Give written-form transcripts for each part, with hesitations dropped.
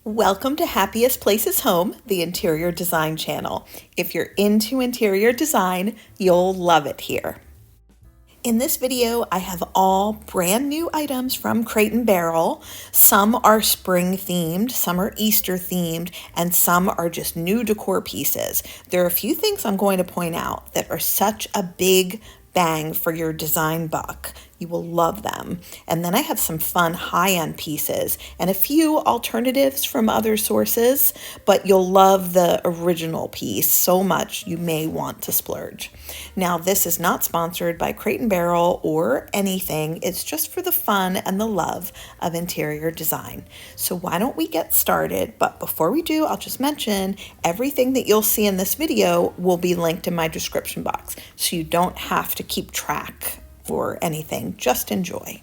Welcome to Happiest Places Home, the interior design channel. If you're into interior design, you'll love it here. In this video, I have all brand new items from Crate & Barrel. Some are spring themed, some are Easter themed, and some are just new decor pieces. There are a few things I'm going to point out that are such a big bang for your design buck. You will love them. And then I have some fun high-end pieces and a few alternatives from other sources, but you'll love the original piece so much you may want to splurge. Now, this is not sponsored by Crate & Barrel or anything. It's just for the fun and the love of interior design. So why don't we get started? But before we do, I'll just mention everything that you'll see in this video will be linked in my description box, so you don't have to keep track or anything, just enjoy.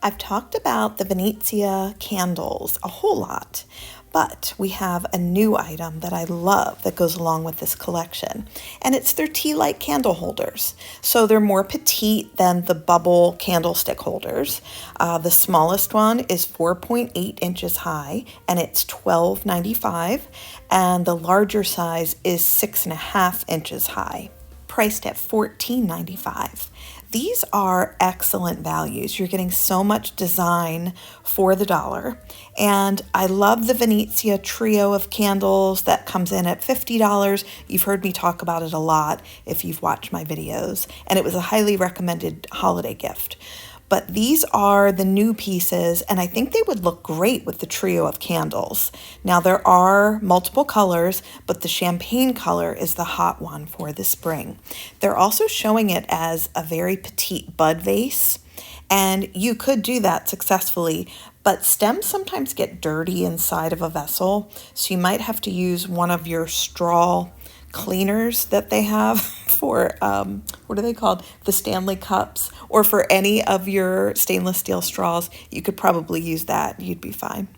I've talked about the Venezia candles a whole lot, but we have a new item that I love that goes along with this collection, and it's their tealight candle holders. So they're more petite than the bubble candlestick holders. The smallest one is 4.8 inches high, and it's $12.95, and the larger size is 6.5 inches high, priced at $14.95. These are excellent values. You're getting so much design for the dollar. And I love the Venezia trio of candles that comes in at $50. You've heard me talk about it a lot if you've watched my videos. And it was a highly recommended holiday gift. But these are the new pieces, and I think they would look great with the trio of candles. Now, there are multiple colors, but the champagne color is the hot one for the spring. They're also showing it as a very petite bud vase, and you could do that successfully, but stems sometimes get dirty inside of a vessel, so you might have to use one of your straw cleaners that they have for, what are they called? The Stanley cups, or for any of your stainless steel straws. You could probably use that. You'd be fine.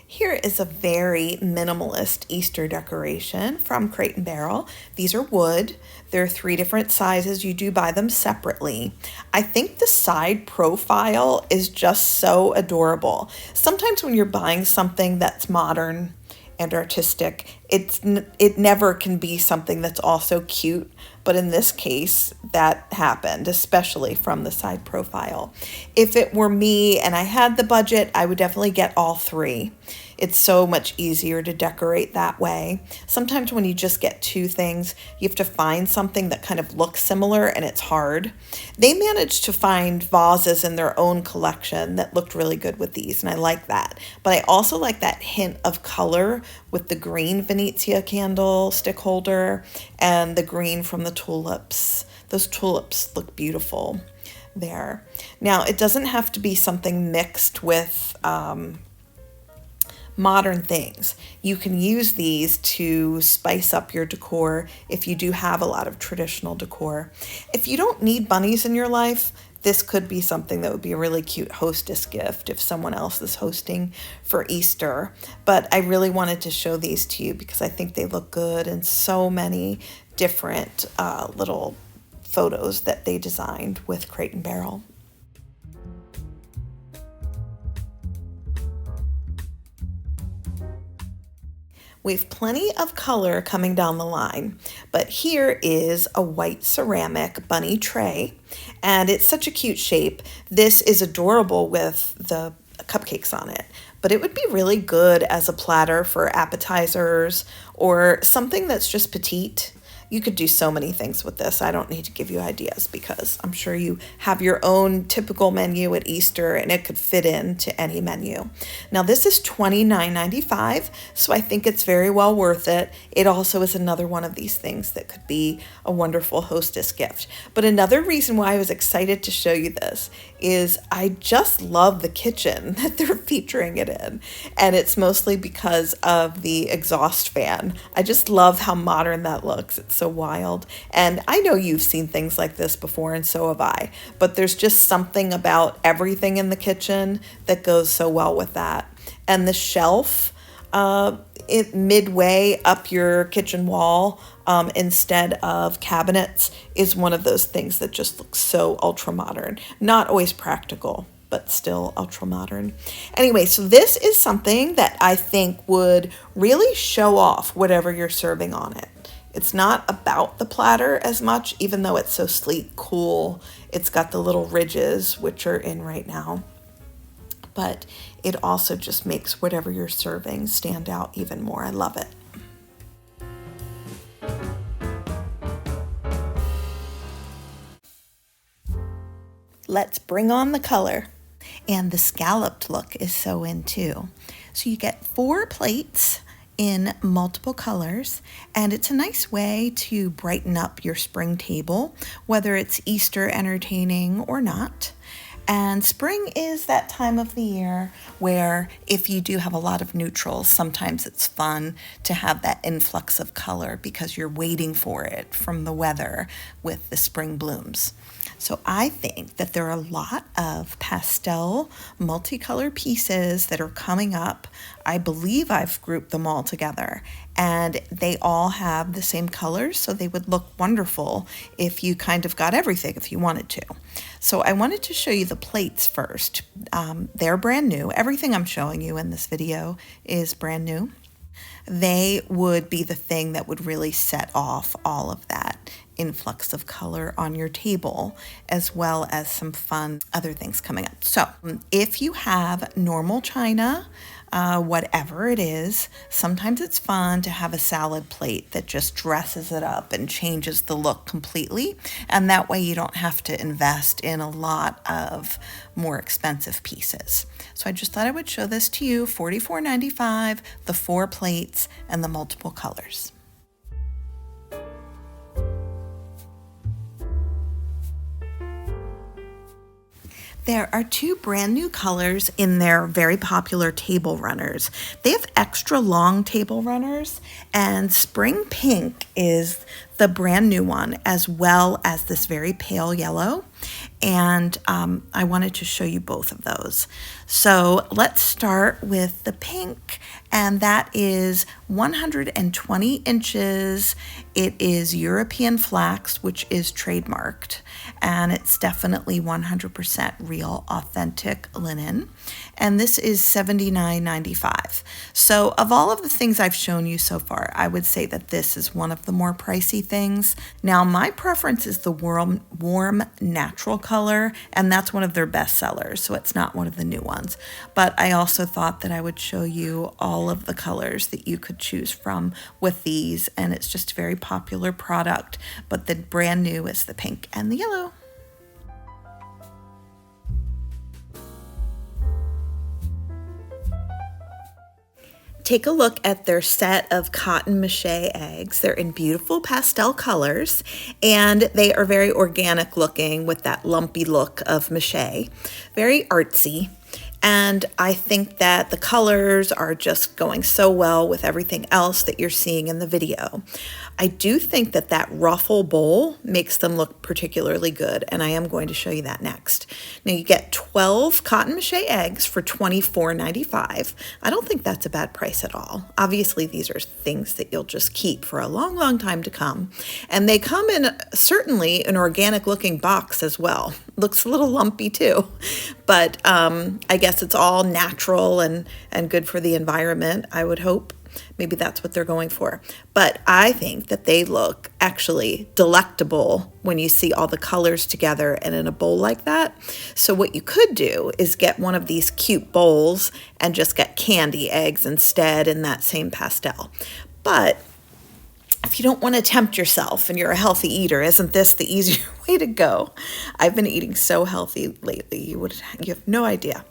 Here is a very minimalist Easter decoration from Crate & Barrel. These are wood. There are 3 different sizes. You do buy them separately. I think the side profile is just so adorable. Sometimes when you're buying something that's modern and artistic, it never can be something that's also cute, but in this case that happened, especially from the side profile. If it were me and I had the budget, I would definitely get all 3. It's so much easier to decorate that way. Sometimes when you just get 2 things, you have to find something that kind of looks similar, and it's hard. They managed to find vases in their own collection that looked really good with these, and I like that. But I also like that hint of color with the green Venezia candle stick holder and the green from the tulips. Those tulips look beautiful there. Now, it doesn't have to be something mixed with modern things. You can use these to spice up your decor if you do have a lot of traditional decor. If you don't need bunnies in your life, this could be something that would be a really cute hostess gift if someone else is hosting for Easter. But I really wanted to show these to you because I think they look good in so many different little photos that they designed with Crate & Barrel. We have plenty of color coming down the line, but here is a white ceramic bunny tray, and it's such a cute shape. This is adorable with the cupcakes on it, but it would be really good as a platter for appetizers or something that's just petite. You could do so many things with this. I don't need to give you ideas because I'm sure you have your own typical menu at Easter and it could fit into any menu. Now this is $29.95, so I think it's very well worth it. It also is another one of these things that could be a wonderful hostess gift. But another reason why I was excited to show you this is I just love the kitchen that they're featuring it in. And it's mostly because of the exhaust fan. I just love how modern that looks. It's so wild. And I know you've seen things like this before, and so have I. But there's just something about everything in the kitchen that goes so well with that. And the shelf, midway up your kitchen wall instead of cabinets is one of those things that just looks so ultra modern. Not always practical, but still ultra modern. Anyway, so this is something that I think would really show off whatever you're serving on it. It's not about the platter as much, even though it's so sleek, cool. It's got the little ridges, which are in right now. But it also just makes whatever you're serving stand out even more. I love it. Let's bring on the color. And the scalloped look is so in too. So you get 4 plates in multiple colors, and it's a nice way to brighten up your spring table, whether it's Easter entertaining or not. And spring is that time of the year where if you do have a lot of neutrals, sometimes it's fun to have that influx of color because you're waiting for it from the weather with the spring blooms. So I think that there are a lot of pastel multicolor pieces that are coming up. I believe I've grouped them all together, and they all have the same colors, so they would look wonderful if you kind of got everything if you wanted to. So I wanted to show you the plates first. They're brand new. Everything I'm showing you in this video is brand new. They would be the thing that would really set off all of that influx of color on your table, as well as some fun other things coming up. So if you have normal china, whatever it is, sometimes it's fun to have a salad plate that just dresses it up and changes the look completely. And that way you don't have to invest in a lot of more expensive pieces. So I just thought I would show this to you, $44.95, the 4 plates and the multiple colors. There are 2 brand new colors in their very popular table runners. They have extra long table runners, and Spring Pink is the brand new one, as well as this very pale yellow. And I wanted to show you both of those. So let's start with the pink, and that is 120 inches. It is European flax, which is trademarked, and it's definitely 100% real, authentic linen. And this is $79.95. So of all of the things I've shown you so far, I would say that this is one of the more pricey things. Now, my preference is the warm natural color, and that's one of their best sellers, so it's not one of the new ones. But I also thought that I would show you all of the colors that you could choose from with these, and it's just a very popular product, but the brand new is the pink and the yellow. Take a look at their set of cotton mache eggs. They're in beautiful pastel colors, and they are very organic looking with that lumpy look of mache. Very artsy. And I think that the colors are just going so well with everything else that you're seeing in the video. I do think that that ruffle bowl makes them look particularly good, and I am going to show you that next. Now you get 12 cotton mache eggs for $24.95. I don't think that's a bad price at all. Obviously, these are things that you'll just keep for a long, long time to come. And they come in certainly an organic looking box as well. Looks a little lumpy too, but I guess it's all natural and good for the environment, I would hope. Maybe that's what they're going for. But I think that they look actually delectable when you see all the colors together and in a bowl like that. So what you could do is get one of these cute bowls and just get candy eggs instead in that same pastel. But if you don't want to tempt yourself and you're a healthy eater, isn't this the easier way to go? I've been eating so healthy lately, you have no idea.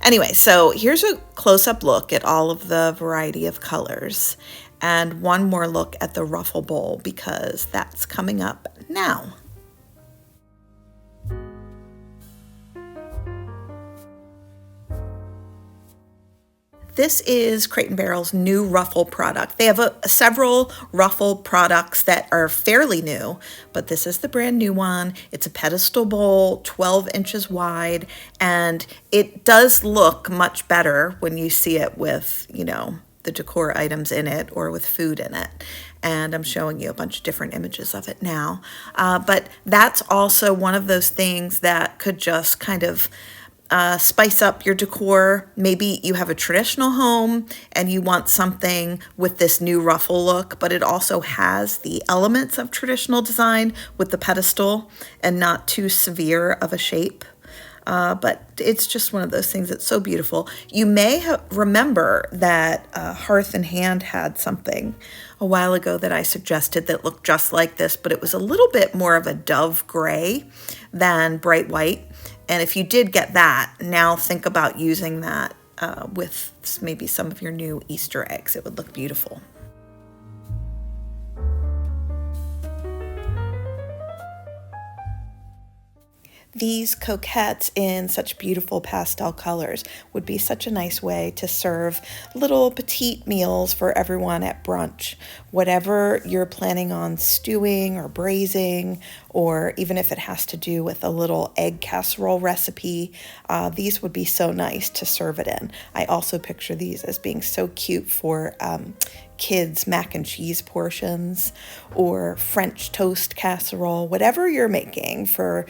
Anyway, so here's a close-up look at all of the variety of colors, and one more look at the ruffle bowl because that's coming up now. This is Crate & Barrel's new Ruffle product. They have several Ruffle products that are fairly new, but this is the brand new one. It's a pedestal bowl, 12 inches wide, and it does look much better when you see it with, the decor items in it or with food in it. And I'm showing you a bunch of different images of it now. But that's also one of those things that could just kind of spice up your decor. Maybe you have a traditional home and you want something with this new ruffle look, but it also has the elements of traditional design with the pedestal and not too severe of a shape. But it's just one of those things that's so beautiful. You may remember that Hearth and Hand had something a while ago that I suggested that looked just like this, but it was a little bit more of a dove gray than bright white. And if you did get that, now think about using that with maybe some of your new Easter eggs. It would look beautiful. These cocottes in such beautiful pastel colors would be such a nice way to serve little petite meals for everyone at brunch. Whatever you're planning on stewing or braising, or even if it has to do with a little egg casserole recipe, these would be so nice to serve it in. I also picture these as being so cute for kids' mac and cheese portions or French toast casserole, whatever you're making for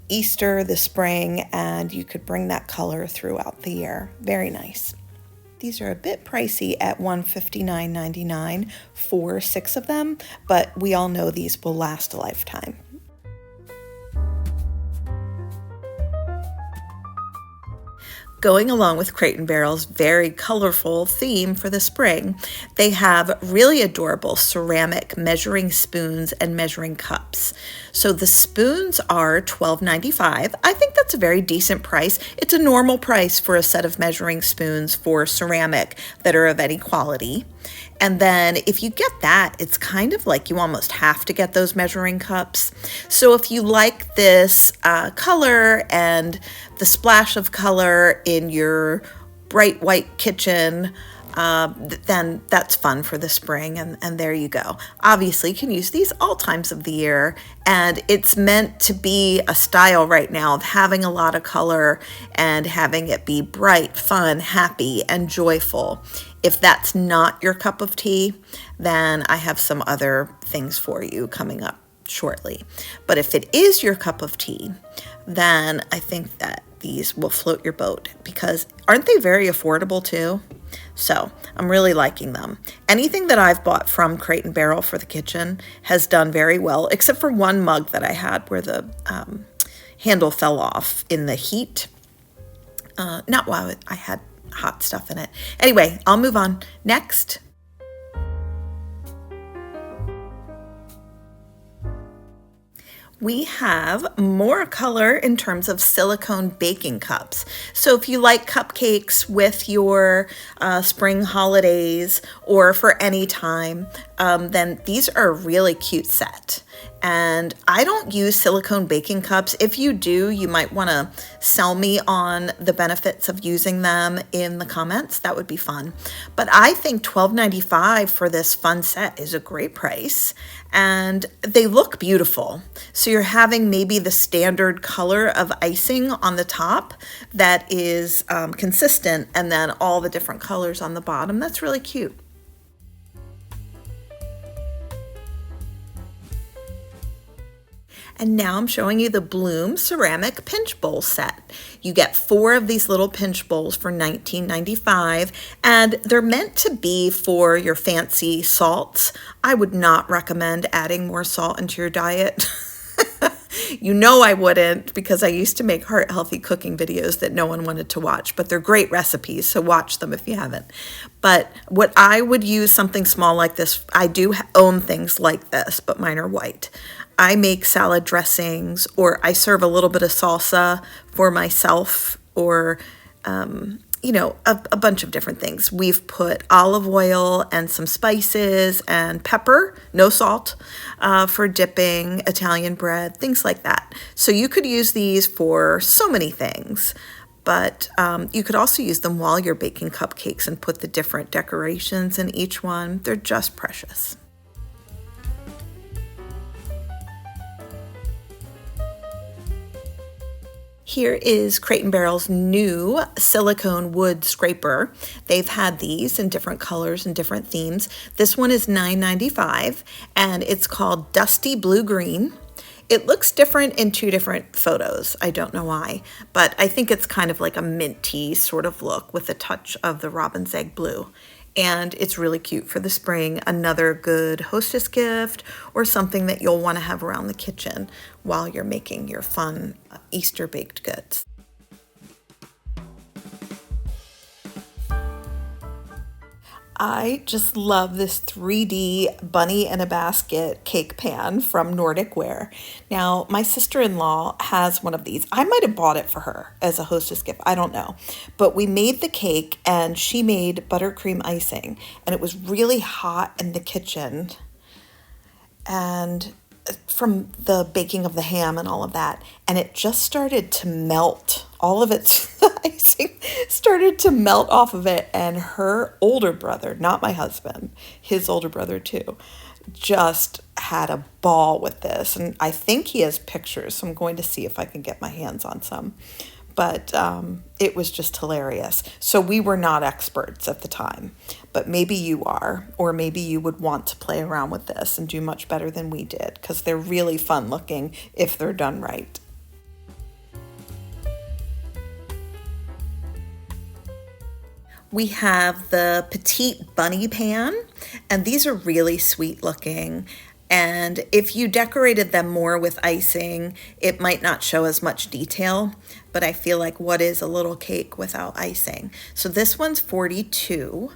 Easter, the spring, and you could bring that color throughout the year. Very nice. These are a bit pricey at $159.99 for 6 of them, but we all know these will last a lifetime. Going along with Crate & Barrel's very colorful theme for the spring, they have really adorable ceramic measuring spoons and measuring cups. So the spoons are $12.95. I think that's a very decent price. It's a normal price for a set of measuring spoons for ceramic that are of any quality. And then if you get that, it's kind of like you almost have to get those measuring cups. So if you like this color and the splash of color in your bright white kitchen, then that's fun for the spring, and there you go. Obviously, you can use these all times of the year, and it's meant to be a style right now of having a lot of color and having it be bright, fun, happy, and joyful. If that's not your cup of tea, then I have some other things for you coming up shortly. But if it is your cup of tea, then I think that these will float your boat, because aren't they very affordable too? So I'm really liking them. Anything that I've bought from Crate & Barrel for the kitchen has done very well, except for one mug that I had where the handle fell off in the heat. Not while I had hot stuff in it. Anyway, I'll move on. Next. We have more color in terms of silicone baking cups. So if you like cupcakes with your spring holidays or for any time, then these are a really cute set. And I don't use silicone baking cups. If you do, you might want to sell me on the benefits of using them in the comments. That would be fun. But I think $12.95 for this fun set is a great price. And they look beautiful. So you're having maybe the standard color of icing on the top that is consistent, and then all the different colors on the bottom. That's really cute. And now I'm showing you the Bloom ceramic pinch bowl set. You get 4 of these little pinch bowls for $19.95, and they're meant to be for your fancy salts. I would not recommend adding more salt into your diet. You know I wouldn't, because I used to make heart healthy cooking videos that no one wanted to watch, but they're great recipes, so watch them if you haven't. But what I would use something small like this, I do own things like this, but mine are white. I make salad dressings, or I serve a little bit of salsa for myself, or a bunch of different things. We've put olive oil and some spices and pepper, no salt, for dipping Italian bread, things like that. So you could use these for so many things, but you could also use them while you're baking cupcakes and put the different decorations in each one. They're just precious. Here is Crate & Barrel's new silicone wood scraper. They've had these in different colors and different themes. This one is $9.95 and it's called Dusty Blue Green. It looks different in two different photos. I don't know why, but I think it's kind of like a minty sort of look with a touch of the robin's egg blue. And it's really cute for the spring. Another good hostess gift or something that you'll want to have around the kitchen while you're making your fun Easter baked goods. I just love this 3D bunny in a basket cake pan from Nordic Ware. Now, my sister-in-law has one of these. I might have bought it for her as a hostess gift. I don't know. But we made the cake and she made buttercream icing. And it was really hot in the kitchen. And from the baking of the ham and all of that. And it just started to melt. All of its icing started to melt off of it. And her older brother, not my husband, his older brother too, just had a ball with this. And I think he has pictures, so I'm going to see if I can get my hands on some. But it was just hilarious. So we were not experts at the time, but maybe you are, or maybe you would want to play around with this and do much better than we did, because they're really fun looking if they're done right. We have the petite bunny pan, and these are really sweet looking. And if you decorated them more with icing, it might not show as much detail, but I feel like what is a little cake without icing? So this one's $42,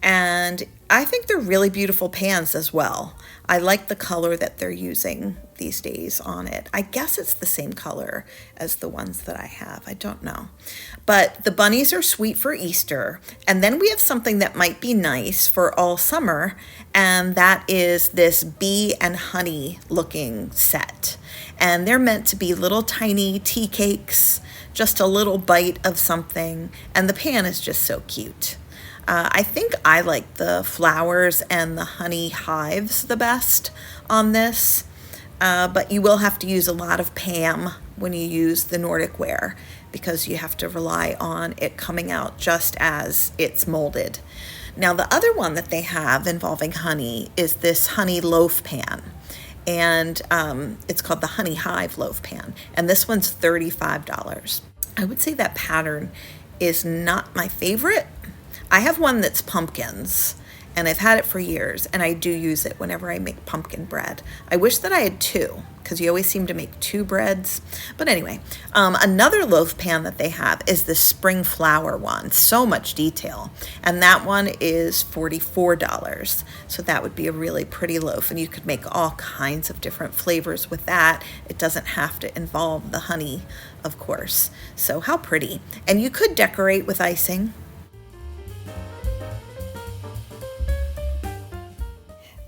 and I think they're really beautiful pans as well. I like the color that they're using these days on it. I guess it's the same color as the ones that I have. I don't know. But the bunnies are sweet for Easter. And then we have something that might be nice for all summer, and that is this bee and honey looking set. And they're meant to be little tiny tea cakes, just a little bite of something. And the pan is just so cute. I think I like the flowers and the honey hives the best on this, but you will have to use a lot of Pam when you use the Nordic Ware because you have to rely on it coming out just as it's molded. Now the other one that they have involving honey is this honey loaf pan, and it's called the honey hive loaf pan, and this one's $35. I would say that pattern is not my favorite. I have one that's pumpkins, and I've had it for years, and I do use it whenever I make pumpkin bread. I wish that I had two, because you always seem to make two breads. But anyway, another loaf pan that they have is the spring flower one. So much detail. And that one is $44. So that would be a really pretty loaf, and you could make all kinds of different flavors with that. It doesn't have to involve the honey, of course. So how pretty. And you could decorate with icing.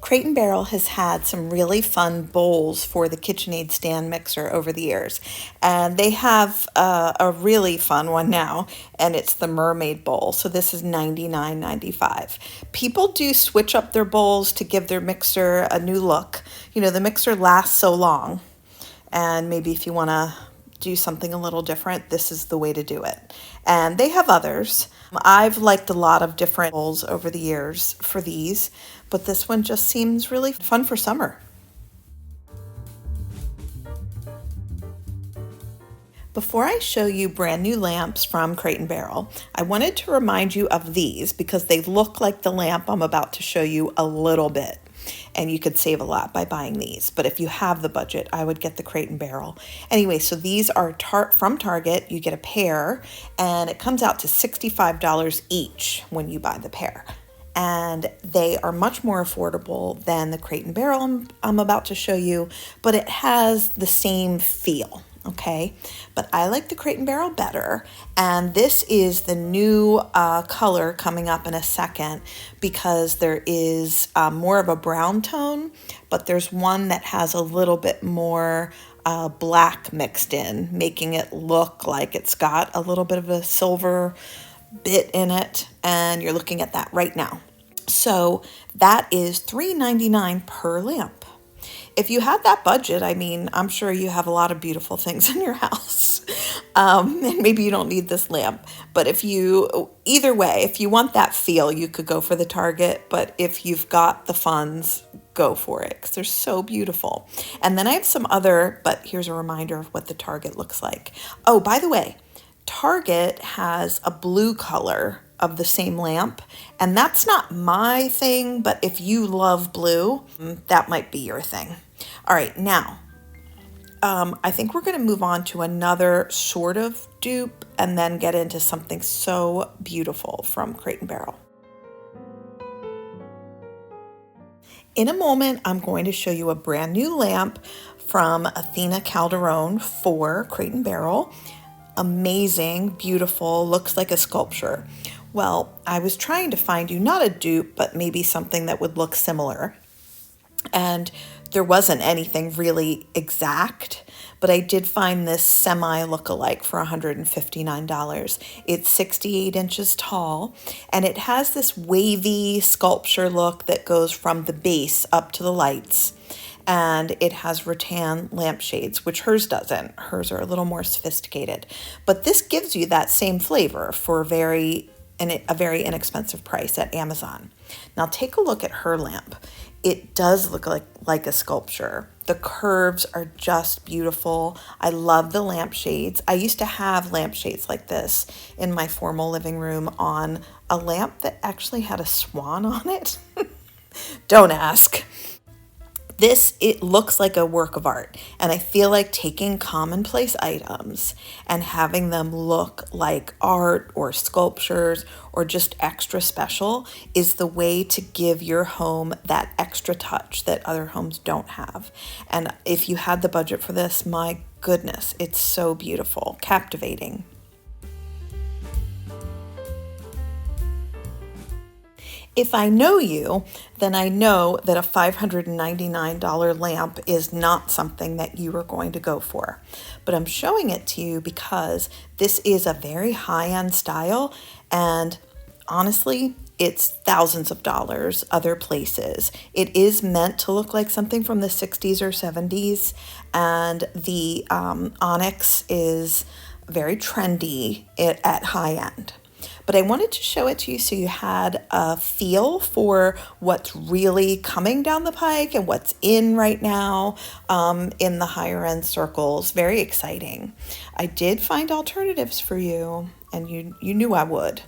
Crate & Barrel has had some really fun bowls for the KitchenAid stand mixer over the years. And they have a really fun one now, and it's the mermaid bowl. So this is $99.95. People do switch up their bowls to give their mixer a new look. You know, the mixer lasts so long, and maybe if you want to do something a little different, this is the way to do it. And they have others. I've liked a lot of different bowls over the years for these, but this one just seems really fun for summer. Before I show you brand new lamps from Crate & Barrel, I wanted to remind you of these because they look like the lamp I'm about to show you a little bit. And you could save a lot by buying these. But if you have the budget, I would get the Crate & Barrel. Anyway, so these are from Target. You get a pair, and it comes out to $65 each when you buy the pair. And they are much more affordable than the Crate & Barrel I'm about to show you, but it has the same feel. Okay, but I like the Crate & Barrel better, and this is the new color coming up in a second because there is more of a brown tone, but there's one that has a little bit more black mixed in, making it look like it's got a little bit of a silver bit in it, and you're looking at that right now. So that is $3.99 per lamp. If you have that budget, I mean, I'm sure you have a lot of beautiful things in your house. And maybe you don't need this lamp, but either way, if you want that feel, you could go for the Target, but if you've got the funds, go for it because they're so beautiful. And then I have some other, but here's a reminder of what the Target looks like. Oh, by the way, Target has a blue color of the same lamp, and that's not my thing, but if you love blue, that might be your thing. All right, now, I think we're going to move on to another sort of dupe and then get into something so beautiful from Crate & Barrel. In a moment, I'm going to show you a brand new lamp from Athena Calderon for Crate & Barrel. Amazing, beautiful, looks like a sculpture. Well, I was trying to find you not a dupe, but maybe something that would look similar. And there wasn't anything really exact, but I did find this semi look-alike for $159. It's 68 inches tall, and it has this wavy sculpture look that goes from the base up to the lights. And it has rattan lampshades, which hers doesn't. Hers are a little more sophisticated. But this gives you that same flavor for a very inexpensive price at Amazon. Now take a look at her lamp. It does look like a sculpture. The curves are just beautiful. I love the lampshades. I used to have lampshades like this in my formal living room on a lamp that actually had a swan on it. Don't ask. It looks like a work of art, and I feel like taking commonplace items and having them look like art or sculptures or just extra special is the way to give your home that extra touch that other homes don't have. And if you had the budget for this, my goodness, it's so beautiful, captivating. If I know you, then I know that a $599 lamp is not something that you are going to go for. But I'm showing it to you because this is a very high-end style, and honestly, it's thousands of dollars other places. It is meant to look like something from the 60s or 70s, and the Onyx is very trendy at high end. But I wanted to show it to you so you had a feel for what's really coming down the pike and what's in right now in the higher end circles. Very exciting. I did find alternatives for you, and you knew I would.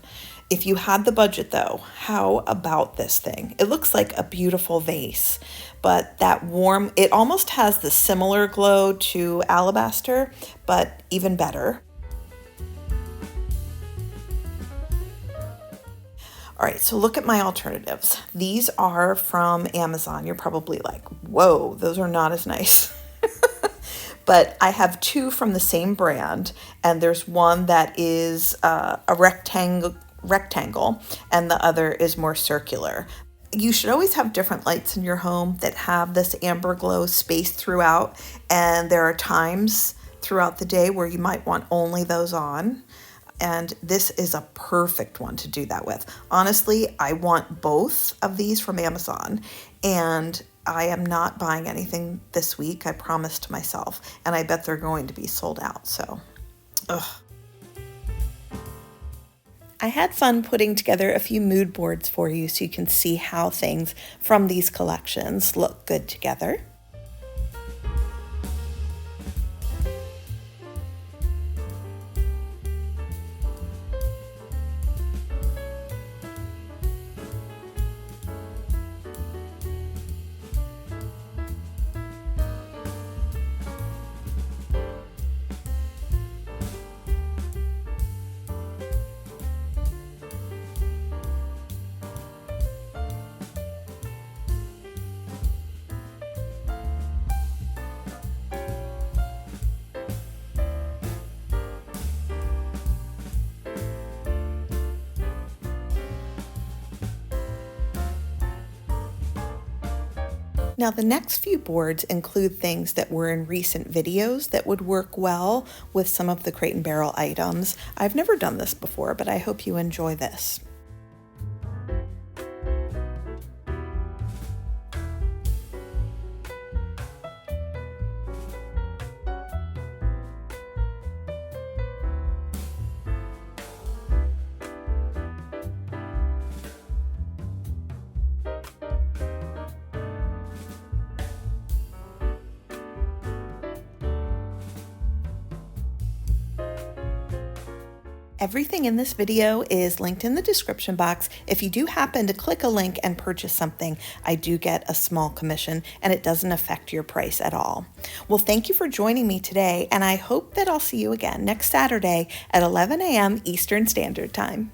If you had the budget though, how about this thing? It looks like a beautiful vase, but that warm, it almost has the similar glow to alabaster, but even better. All right, so look at my alternatives. These are from Amazon. You're probably like, whoa, those are not as nice. But I have two from the same brand, and there's one that is a rectangle, and the other is more circular. You should always have different lights in your home that have this amber glow spaced throughout, and there are times throughout the day where you might want only those on. And this is a perfect one to do that with. Honestly, I want both of these from Amazon, and I am not buying anything this week, I promised to myself, and I bet they're going to be sold out, so, ugh. I had fun putting together a few mood boards for you so you can see how things from these collections look good together. Now the next few boards include things that were in recent videos that would work well with some of the Crate & Barrel items. I've never done this before, but I hope you enjoy this. Everything in this video is linked in the description box. If you do happen to click a link and purchase something, I do get a small commission and it doesn't affect your price at all. Well, thank you for joining me today, and I hope that I'll see you again next Saturday at 11 a.m. Eastern Standard Time.